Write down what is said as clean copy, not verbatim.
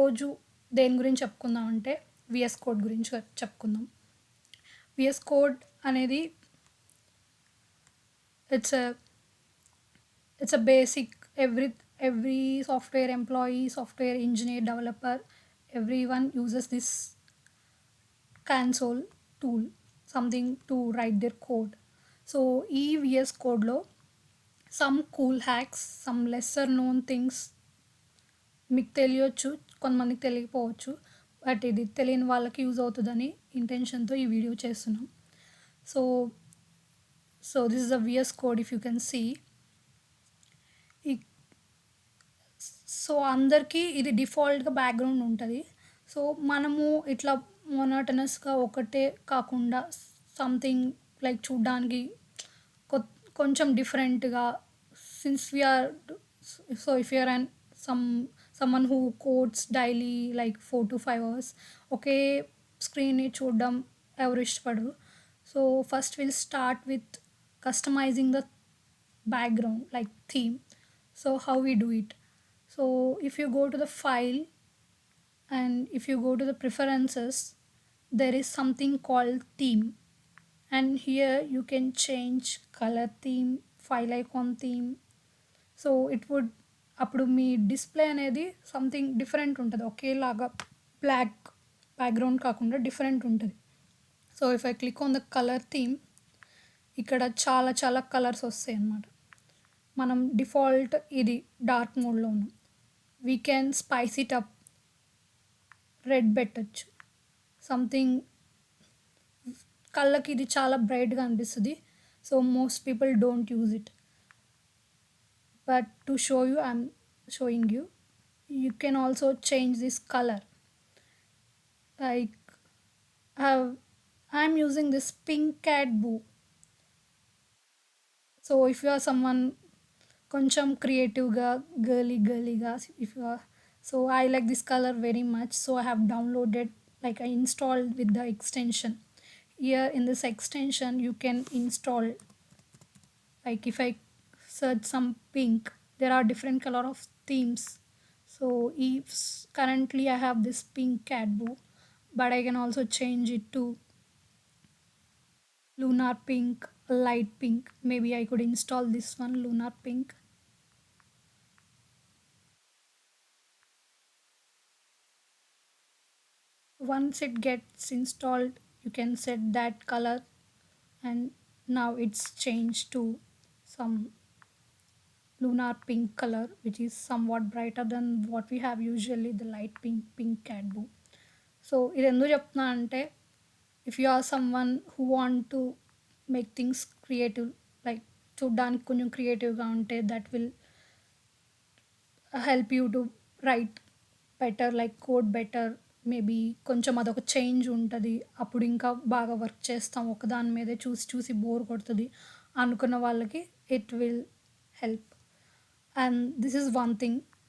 ఈరోజు దేని గురించి చెప్పుకుందాం అంటే విఎస్ కోడ్ గురించి చెప్పుకుందాం. విఎస్ కోడ్ అనేది it's a it's a basic every software employee, software engineer, developer, everyone uses this console tool, something to write their code. So ఈ విఎస్ కోడ్లో some cool hacks, some lesser known things మీకు తెలియచ్చు, కొంతమందికి తెలియకపోవచ్చు. But ఇది తెలియని వాళ్ళకి use అవుతుందని ఇంటెన్షన్తో ఈ వీడియో చేస్తున్నాం. So this is the VS code. If you can see, so అందరికీ ఇది డిఫాల్ట్గా బ్యాక్గ్రౌండ్ ఉంటుంది. సో మనము ఇట్లా మొనోటనస్గా ఒకటే కాకుండా సంథింగ్ లైక్ చూడ్డానికి కొంచెం డిఫరెంట్గా, since we're so if you're and someone who codes daily like 4 to 5 hours, ఒకే స్క్రీన్ని చూడడం ఎవరు ఇష్టపడరు. So first will start with customising the background like theme. So how we do it? So if you go to the file and if you go to the preferences, there is something called theme, and here you can change color theme, file icon theme. So it would అప్పుడు మీ display అనేది something different ఉంటుంది, ఒకేలాగా black background కాకుండా different ఉంటుంది. So if I click on the colour theme, ఇక్కడ చాలా చాలా కలర్స్ వస్తాయి అన్నమాట. మనం డిఫాల్ట్ ఇది డార్క్ మోడ్లో ఉన్నాం. We can spice it up, red పెట్టచ్చు, సంథింగ్ కళ్ళకి ఇది చాలా బ్రైట్గా అనిపిస్తుంది. So most people don't use it, but to show you I'm showing you. You can also change this color, like I'm using this pink cat boo. So if you are someone కొంచెం క్రియేటివ్గా గర్లీగా, if you are, so I like this color very much, so I have downloaded, like I installed with the extension. Here in this extension you can install, like if I search some pink, there are different color of themes. So if currently I have this pink cat boo, but I can also change it to lunar pink, light pink. Maybe I could install this one, lunar pink. Once it gets installed, you can set that color, and now it's changed to some lunar pink color, which is somewhat brighter than what we have usually, the light pink cat boo. So ఇది ఎందుకు చెప్తున్నా అంటే, if you are someone who want to make things creative, like చూడ్డానికి కొంచెం క్రియేటివ్గా ఉంటే, that will help you to write better, like code better. Maybe కొంచెం అదొక చేంజ్ ఉంటుంది, అప్పుడు ఇంకా బాగా వర్క్ చేస్తాం, ఒకదాని మీదే చూసి చూసి బోర్ కొడుతుంది అనుకున్న వాళ్ళకి it will help. And this is one thing.